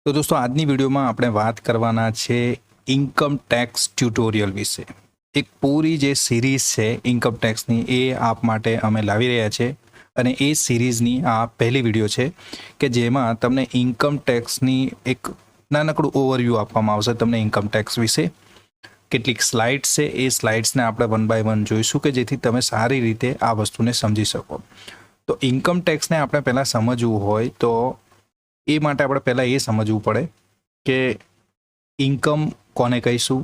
તો દોસ્તો આજની વિડીયોમાં આપણે વાત કરવાના છે ઇન્કમ ટેક્સ ટ્યુટોરિયલ વિશે. એક પૂરી જે સિરીઝ છે ઇન્કમ ટેક્સની એ આપ માટે અમે લાવી રહ્યા છે અને એ સિરીઝની આ પહેલી વિડીયો છે કે જેમાં તમને ઇન્કમ ટેક્સની એક નાનકડું ઓવરવ્યૂ આપવામાં આવશે તમને ઇન્કમ ટેક્સ વિશે. કેટલીક સ્લાઇડ્સ છે એ સ્લાઇડ્સને આપણે વન બાય વન જોઈશું કે જેથી તમે સારી રીતે આ વસ્તુને સમજી શકો. તો ઇન્કમ ટેક્સને આપણે પહેલાં સમજવું હોય તો એ માટે આપણે પહેલાં એ સમજવું પડે કે ઇન્કમ કોને કહીશું,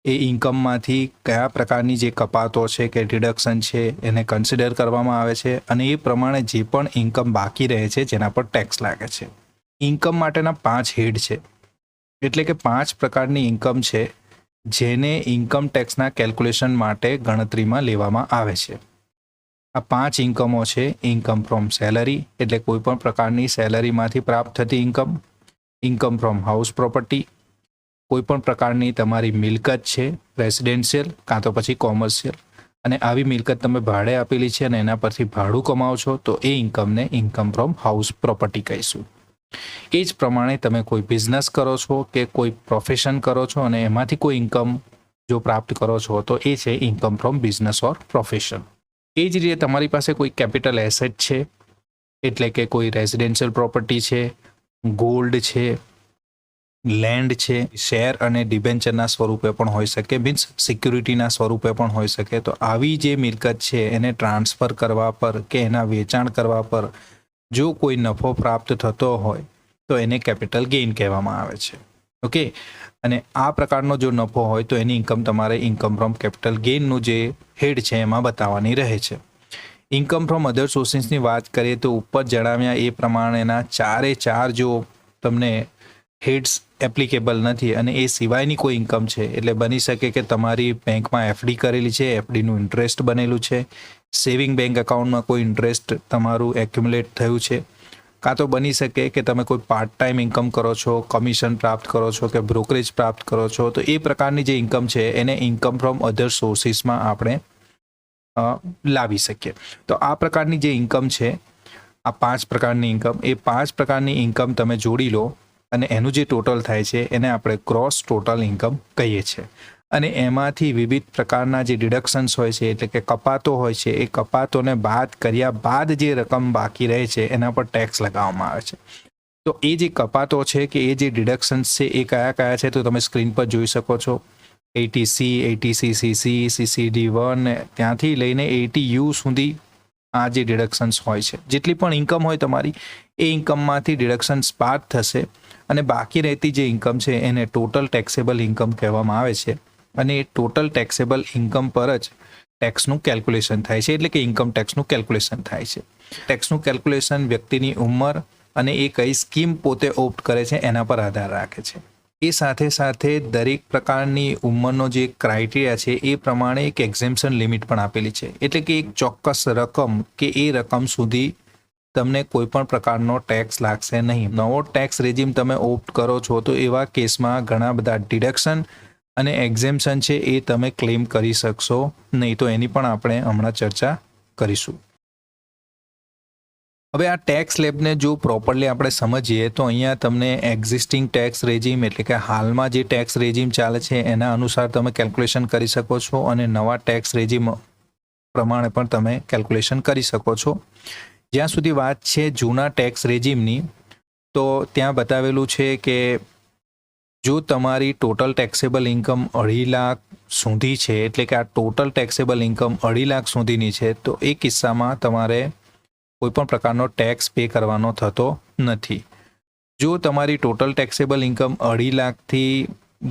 એ ઇન્કમમાંથી કયા પ્રકારની જે કપાતો છે કે ડિડક્શન છે એને કન્સિડર કરવામાં આવે છે અને એ પ્રમાણે જે પણ ઇન્કમ બાકી રહે છે જેના પર ટેક્સ લાગે છે. ઇન્કમ માટેના 5 હેડ છે, એટલે કે 5 પ્રકારની ઇન્કમ છે જેને ઇન્કમ ટેક્સના કેલ્ક્યુલેશન માટે ગણતરીમાં લેવામાં આવે છે. આ 5 ઇન્કમો છે. ઇન્કમ ફ્રોમ સેલરી એટલે કોઈ પણ પ્રકારની સેલરીમાંથી પ્રાપ્ત થતી income, income from house property, કોઈ પણ પ્રકારની તમારી મિલકત છે રેસિડેન્શિયલ કાં તો પછી કોમર્શિયલ, અને આવી મિલકત તમે ભાડે આપેલી છે અને એના પરથી ભાડું કમાવો છો તો એ ઇન્કમને ઇન્કમ ફ્રોમ હાઉસ પ્રોપર્ટી કહીશું. એ જ પ્રમાણે તમે કોઈ બિઝનેસ કરો છો કે કોઈ પ્રોફેશન કરો છો અને એમાંથી કોઈ ઇન્કમ જો પ્રાપ્ત કરો છો તો એ છે income from business or profession. એ જ રીતે તમારી પાસે કોઈ કેપિટલ એસેટ છે, એટલે કે કોઈ રેસિડેન્શિયલ પ્રોપર્ટી છે, ગોલ્ડ છે, લેન્ડ છે, શેર અને ડિબેન્ચરના સ્વરૂપે પણ હોઈ શકે, મીન્સ સિક્યુરિટીના સ્વરૂપે પણ હોઈ શકે. તો આવી જે મિલકત છે એને ટ્રાન્સફર કરવા પર કે એના વેચાણ કરવા પર જો કોઈ નફો પ્રાપ્ત થતો હોય તો એને કેપિટલ ગેઇન કહેવામાં આવે છે. ઓકે, અને આ પ્રકારનો જો નફો હોય તો એની ઇન્કમ તમારે ઇન્કમ ફ્રોમ કેપિટલ ગેઇનનું જે હેડ છે એમાં બતાવવાની રહે છે. ઇન્કમ ફ્રોમ અધર સોર્સિસની વાત કરીએ તો ઉપર જણાવ્યા એ પ્રમાણેના 4 જો તમને હેડ્સ એપ્લિકેબલ નથી અને એ સિવાયની કોઈ ઇન્કમ છે, એટલે બની શકે કે તમારી બેંકમાં એફડી કરેલી છે, એફડીનું ઇન્ટરેસ્ટ બનેલું છે, સેવિંગ બેંક એકાઉન્ટમાં કોઈ ઇન્ટરેસ્ટ તમારું એક્યુમ્યુલેટ થયું છે, કાં તો બની શકે કે તમે કોઈ પાર્ટ ટાઈમ ઇન્કમ કરો છો, કમિશન પ્રાપ્ત કરો છો કે બ્રોકરેજ પ્રાપ્ત કરો છો. તો એ પ્રકારની જે ઇન્કમ છે એને ઇન્કમ ફ્રોમ અધર સોર્સિસમાં આપણે લાવી શકીએ. તો આ પ્રકારની જે ઇન્કમ છે, આ 5 પ્રકારની ઇન્કમ, એ 5 પ્રકારની ઇન્કમ તમે જોડી લો અને એનું જે ટોટલ થાય છે એને આપણે ગ્રોસ ટોટલ ઇન્કમ કહીએ છીએ. અને એમાંથી વિવિધ પ્રકારના જે ડિડક્શન્સ હોય છે, એટલે કે કપાતો હોય છે, એ કપાતોને બાદ કર્યા બાદ જે રકમ બાકી રહે છે એના પર ટેક્સ લગાવવામાં આવે છે. તો એ જે કપાતો છે કે એ જે ડિડક્શન્સ છે એ કયા કયા છે તો તમે સ્ક્રીન પર જોઈ શકો છો. 80C, 80CCC, CCD1 ત્યાંથી લઈને 80U સુધી આ જે ડિડક્શન્સ હોય છે. જેટલી પણ ઇન્કમ હોય તમારી એ ઇન્કમમાંથી ડિડક્શન્સ બાદ થશે અને બાકી રહેતી જે ઇન્કમ છે એને ટોટલ ટેક્સેબલ ઇન્કમ કહેવામાં આવે છે. અને એ ટોટલ ટેક્સેબલ ઇન્કમ પર જ ટેક્સનું કેલ્ક્યુલેશન થાય છે, એટલે કે ઇન્કમ ટેક્સનું કેલ્ક્યુલેશન થાય છે. ટેક્સનું કેલ્ક્યુલેશન વ્યક્તિની ઉંમર અને એ કઈ સ્કીમ પોતે ઓપ્ટ કરે છે એના પર આધાર રાખે છે. એ સાથે સાથે દરેક પ્રકારની ઉંમરનો જે ક્રાઇટેરિયા છે એ પ્રમાણે એક એક્ઝેમ્પશન લિમિટ પણ આપેલી છે, એટલે કે એક ચોક્કસ રકમ કે એ રકમ સુધી તમને કોઈ પણ પ્રકારનો ટેક્સ લાગશે નહીં. નવો ટેક્સ રેજીમ તમે ઓપ્ટ કરો છો તો એવા કેસમાં ઘણા બધા ડિડક્શન અને એક્ઝેમ્પશન છે એ તમે ક્લેમ કરી શકશો નહીં. તો એની પણ આપણે હમણાં ચર્ચા કરીશું. હવે આ ટેક્સ લેબને જો પ્રોપરલી આપણે સમજીએ તો અહીંયા તમને એક્ઝિસ્ટિંગ ટેક્સ રેજીમ, એટલે કે હાલમાં જે ટેક્સ રેજીમ ચાલે છે એના અનુસાર તમે કેલ્ક્યુલેશન કરી શકો છો અને નવા ટેક્સ રેજીમ પ્રમાણે પણ તમે કેલ્ક્યુલેશન કરી શકો છો. જ્યાં સુધી વાત છે જૂના ટેક્સ રેજીમની, તો ત્યાં બતાવેલું છે કે જો તમારી ટોટલ ટેક્સેબલ ઇન્કમ 2.5 લાખ સુધી છે, એટલે કે આ ટોટલ ટેક્સેબલ ઇન્કમ 2.5 લાખ સુધીની છે, તો એ કિસ્સામાં તમારે કોઈપણ પ્રકારનો ટેક્સ પે કરવાનો થતો નથી. જો તમારી ટોટલ ટેક્સેબલ ઇન્કમ 2.5 લાખથી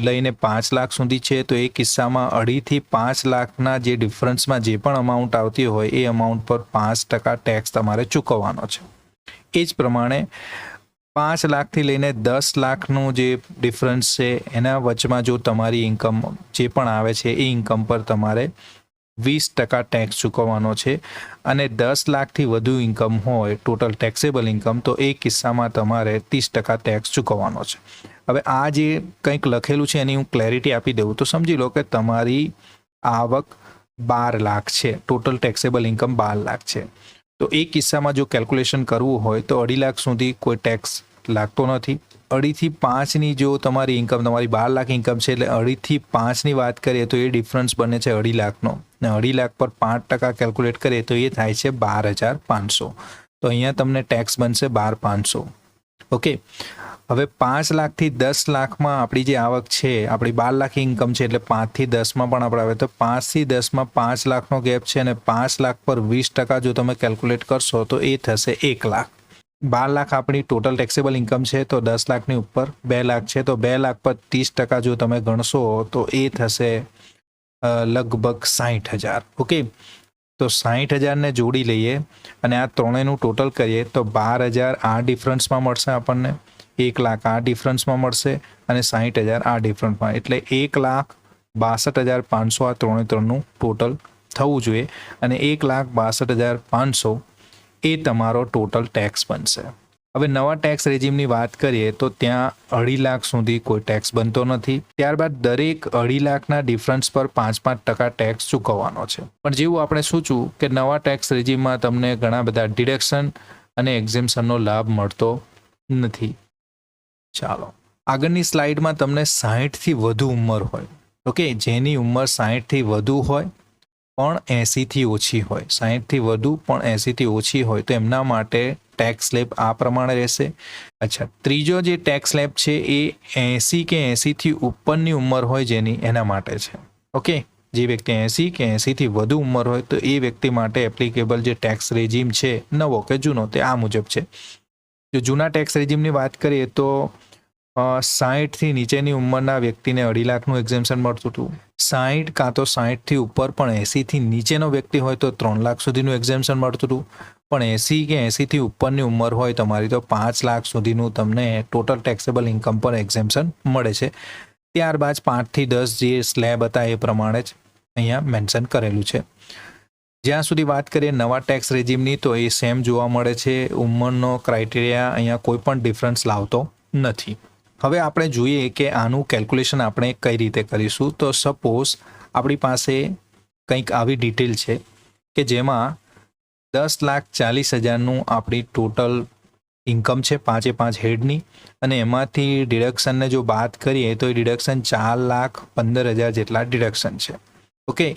લઈને 5 લાખ સુધી છે તો એ કિસ્સામાં 2.5 થી 5 લાખના જે ડિફરન્સમાં જે પણ અમાઉન્ટ આવતી હોય એ અમાઉન્ટ પર 5% ટેક્સ તમારે ચૂકવવાનો છે. એ જ પ્રમાણે 5 લાખથી લઈને 10 લાખનું જે ડિફરન્સ છે એના વચમાં જો તમારી ઇન્કમ જે પણ આવે છે એ ઇન્કમ પર તમારે 20% ટેક્સ ચૂકવવાનો છે. અને 10 લાખથી વધુ ઇન્કમ હોય ટોટલ ટેક્સેબલ ઇન્કમ તો એ કિસ્સામાં તમારે 30% ટેક્સ ચૂકવવાનો છે. હવે આ જે કંઈક લખેલું છે એની હું ક્લેરિટી આપી દઉં તો સમજી લો કે તમારી આવક 12 લાખ છે, ટોટલ ટેક્સેબલ ઇન્કમ 12 લાખ છે, તો એ કિસ્સામાં જો કેલ્ક્યુલેશન કરવું હોય તો 2.5 લાખ સુધી કોઈ ટેક્સ લાગતો નથી 2.5 થી 5ની જો તમારી ઇન્કમ, તમારી 12 લાખ ઇન્કમ છે એટલે 2.5 થી 5ની વાત કરીએ તો એ ડિફરન્સ બને છે 2.5 લાખનો, ને 2.5 લાખ પર 5% કેલ્ક્યુલેટ કરીએ તો એ થાય છે 12,500. તો અહીંયા તમને ટેક્સ બનશે 12,500. ઓકે, હવે 5 લાખથી 10 લાખમાં આપણી જે આવક છે, આપણી 12 લાખ ઇન્કમ છે એટલે 5 થી 10માં પણ આપણે આવે તો 5 થી 10માં 5 લાખનો ગેપ છે અને 5 લાખ પર 20% જો તમે કેલ્ક્યુલેટ કરશો તો એ થશે 1 લાખ. 12 લાખ આપણી ટોટલ ટેક્સેબલ ઇન્કમ છે તો 10 લાખની ઉપર 2 લાખ છે તો 2 લાખ પર 30% જો તમે ગણશો તો એ થશે લગભગ 60,000. ઓકે, તો 60,000ને જોડી લઈએ અને આ ત્રણેયનું ટોટલ કરીએ તો 12,000 આ ડિફરન્સમાં મળશે આપણને, 1 લાખ આ ડિફરન્સમાં મળશે અને 60,000 આ ડિફરન્સમાં, એટલે 1,62,500 આ ત્રણનું ટોટલ થવું જોઈએ અને 1,62,500 એ તમારો ટોટલ ટેક્સ બનશે. હવે નવા ટેક્સ રેજીમની વાત કરીએ તો ત્યાં 2.5 લાખ સુધી કોઈ ટેક્સ બનતો નથી. ત્યારબાદ દરેક 2.5 લાખના ડિફરન્સ પર 5% ટેક્સ ચૂકવવાનો છે. પણ જેવું આપણે સૂચવું કે નવા ટેક્સ રેજીમમાં તમને ઘણા બધા ડિડક્શન અને એક્ઝેમ્પશનનો લાભ મળતો નથી. ચાલો આગળની સ્લાઇડમાં તમને 60થી વધુ ઉંમર હોય, ઓકે, જેની ઉંમર 60થી વધુ હોય પણ 80થી ઓછી હોય, 60થી વધુ પણ 80થી ઓછી હોય તો એમના માટે ટેક્સ સ્લેબ આ પ્રમાણે રહેશે. અચ્છા, ત્રીજો જે ટેક્સ સ્લેબ છે એ 80 કે 80થી ઉપરની ઉંમર હોય જેની, એના માટે છે. ઓકે, જે વ્યક્તિ 80 કે 80થી વધુ ઉંમર હોય તો એ વ્યક્તિ માટે એપ્લિકેબલ જે ટેક્સ રેજીમ છે, નવો કે જૂનો, તે આ મુજબ છે. જો જૂના ટેક્સ રેજીમની વાત કરીએ તો 60થી નીચેની ઉંમરના વ્યક્તિને 2.5 લાખનું એક્ઝેમ્પશન મળતું હતું. 60 કાં તો 60થી ઉપર પણ 80થી નીચેનો વ્યક્તિ હોય તો 3 લાખ સુધીનું એક્ઝેમ્પશન મળતું હતું. પણ 80 કે 80થી ઉપરની ઉંમર હોય તમારી તો 5 લાખ સુધીનું તમને ટોટલ ટેક્સેબલ ઇન્કમ પર એક્ઝેમ્પશન મળે છે. ત્યારબાદ 5થી 10 જે સ્લેબ હતા એ પ્રમાણે જ અહીંયા મેન્શન કરેલું છે. જ્યાં સુધી વાત કરીએ નવા ટેક્સ રેજીમની તો એ સેમ જોવા મળે છે. ઉંમરનો ક્રાઇટેરિયા અહીંયા કોઈ પણ ડિફરન્સ લાવતો નથી. હવે આપણે જોઈએ કે આનું કેલ્ક્યુલેશન આપણે કઈ રીતે કરીશું. તો સપોઝ આપણી પાસે કંઈક આવી ડિટેલ છે કે જેમાં 10,40,000નું આપણી ટોટલ ઇન્કમ છે 5 હેડની અને એમાંથી ડિડક્શનને જો બાદ કરીએ તો એ ડિડક્શન 4,15,000 જેટલા ડિડક્શન છે. ઓકે,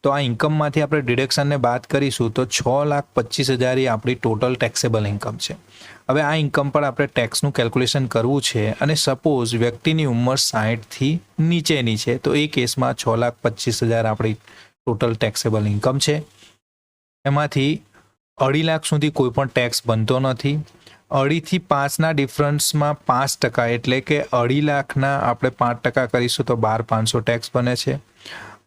તો આ ઇન્કમમાંથી આપણે ડિડક્શનને બાદ કરીશું તો 6,25,000 એ આપણી ટોટલ ટેક્સેબલ ઇન્કમ છે. હવે આ ઇન્કમ પર આપણે ટેક્સનું કેલ્ક્યુલેશન કરવું છે અને સપોઝ વ્યક્તિની ઉંમર 60થી નીચેની છે તો એ કેસમાં 6,25,000 આપણી ટોટલ ટેક્સેબલ ઇન્કમ છે. એમાંથી 2.5 લાખ સુધી કોઈ પણ ટેક્સ બનતો નથી. 2.5 થી 5ના ડિફરન્સમાં 5% એટલે કે 2.5 લાખના આપણે 5% કરીશું તો 12,500 ટેક્સ બને છે.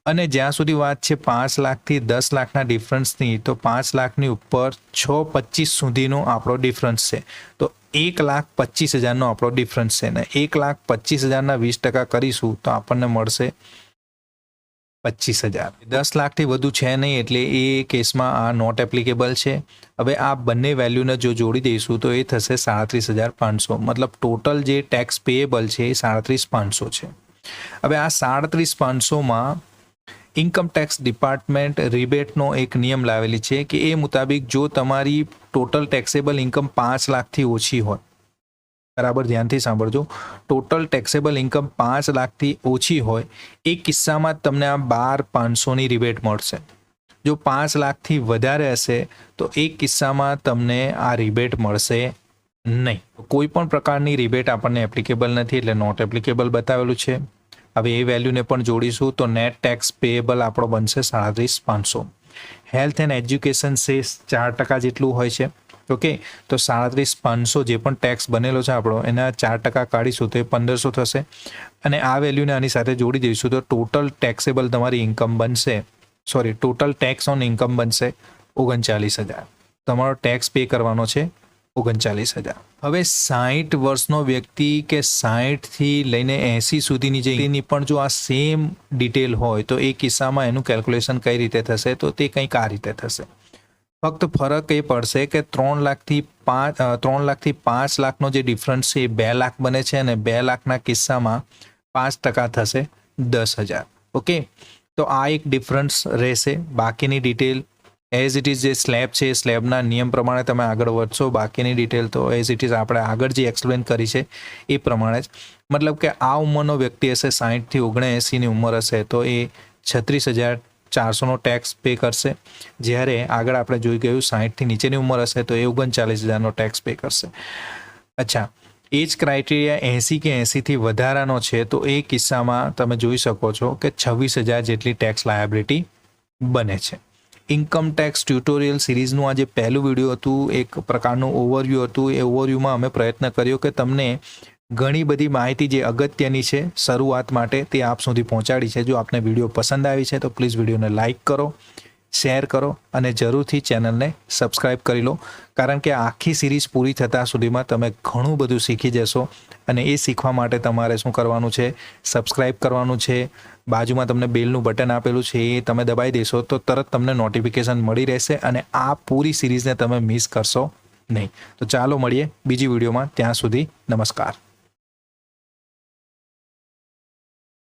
અને જ્યાં સુધી વાત છે 5 લાખથી 10 લાખના ડિફરન્સની તો 5 લાખની ઉપર 6,25 સુધીનો આપણો ડિફરન્સ છે તો 1,25,000નો આપણો ડિફરન્સ છે ને 1,25,000ના 20% કરીશું તો આપણને મળશે 25,000. 10 લાખથી વધુ છે નહીં એટલે એ કેસમાં આ નોટ એપ્લિકેબલ છે. હવે આ બંને વેલ્યુને જો જોડી દઈશું તો એ થશે 37,500. મતલબ ટોટલ જે ટેક્સ પેએબલ છે એ 37,500 છે. હવે આ 37,500માં ઇન્કમ ટેક્સ ડિપાર્ટમેન્ટ રિબેટનો એક નિયમ લાવેલી છે કે એ મુતાબિક જો તમારી ટોટલ ટેક્સેબલ ઇન્કમ 5 લાખથી ઓછી હોય, બરાબર ધ્યાનથી સાંભળજો, ટોટલ ટેક્સેબલ ઇન્કમ 5 લાખથી ઓછી હોય એ કિસ્સામાં તમને આ 12,500ની રિબેટ મળશે. જો 5 લાખથી વધારે હશે તો એ કિસ્સામાં તમને આ રિબેટ મળશે નહીં. કોઈ પણ પ્રકારની રિબેટ આપણને એપ્લિકેબલ નથી એટલે નોટ એપ્લિકેબલ બતાવેલું છે. હવે એ વેલ્યુને પણ જોડીશું તો નેટ ટેક્સ પેએબલ આપણો બનશે 37,500. હેલ્થ એન્ડ એજ્યુકેશન સેસ 4% જેટલું હોય છે. ઓકે, તો 37,500 જે પણ ટેક્સ બનેલો છે આપણો એના 4% કાઢીશું તો એ 1,500 થશે અને આ વેલ્યુને આની સાથે જોડી દઈશું તો ટોટલ ટેક્સેબલ તમારી ઇન્કમ બનશે, ટોટલ ટેક્સ ઓન ઇન્કમ બનશે 39,000. તમારો ટેક્સ પે કરવાનો છે 39,000. હવે 60 વર્ષનો વ્યક્તિ કે 60થી લઈને 80 સુધીની જે એની પણ જો આ સેમ ડિટેલ હોય તો એ કિસ્સામાં એનું કેલ્ક્યુલેશન કઈ રીતે થશે તો તે કંઈક આ રીતે થશે. ફક્ત ફરક એ પડશે કે 3 લાખથી 5 લાખનો જે ડિફરન્સ છે એ 2 લાખ બને છે અને 2 લાખના કિસ્સામાં 5% થશે 10,000. ઓકે, તો આ એક ડિફરન્સ રહેશે. બાકીની ડિટેલ એઝ ઇટ ઇઝ જે સ્લેબ છે એ સ્લેબના નિયમ પ્રમાણે તમે આગળ વધશો. બાકીની ડિટેલ તો એઝ ઇટ ઇઝ આપણે આગળ જે એક્સપ્લેન કરી છે એ પ્રમાણે જ. મતલબ કે આ ઉંમરનો વ્યક્તિ હશે, 60થી 79ની ઉંમર હશે, તો એ 36,400નો ટેક્સ પે કરશે. જ્યારે આગળ આપણે જોઈ ગયું 60થી નીચેની ઉંમર હશે તો એ 39,000નો ટેક્સ પે કરશે. અચ્છા, એ જ ક્રાઇટેરિયા 80 કે 80થી વધારાનો છે તો એ કિસ્સામાં તમે જોઈ શકો છો કે 26,000 જેટલી ટેક્સ લાયબિલિટી બને છે. ઇન્કમ ટેક્સ ટ્યુટોરિયલ સિરીઝનું આ જે પહેલું વિડીયો હતું, એક પ્રકારનું ઓવરવ્યૂ હતું. એ ઓવરવ્યૂમાં અમે પ્રયત્ન કર્યો કે તમને ઘણી બધી માહિતી જે અગત્યની છે શરૂઆત માટે તે આપ સુધી પહોંચાડી છે. જો આપને વિડીયો પસંદ આવી છે તો પ્લીઝ વિડીયોને લાઇક કરો, શેર કરો અને જરૂરથી ચેનલને સબસ્ક્રાઈબ કરી લો. કારણ કે આખી સિરીઝ પૂરી થતાં સુધીમાં તમે ઘણું બધું શીખી જશો અને એ શીખવા માટે તમારે શું કરવાનું છે, સબસ્ક્રાઈબ કરવાનું છે. બાજુમાં તમને બેલનું બટન આપેલું છે એ તમે દબાઈ દેશો તો તરત તમને નોટિફિકેશન મળી રહેશે અને આ પૂરી સિરીઝને તમે મિસ કરશો નહીં. તો ચાલો મળીએ બીજી વિડીયોમાં. ત્યાં સુધી નમસ્કાર.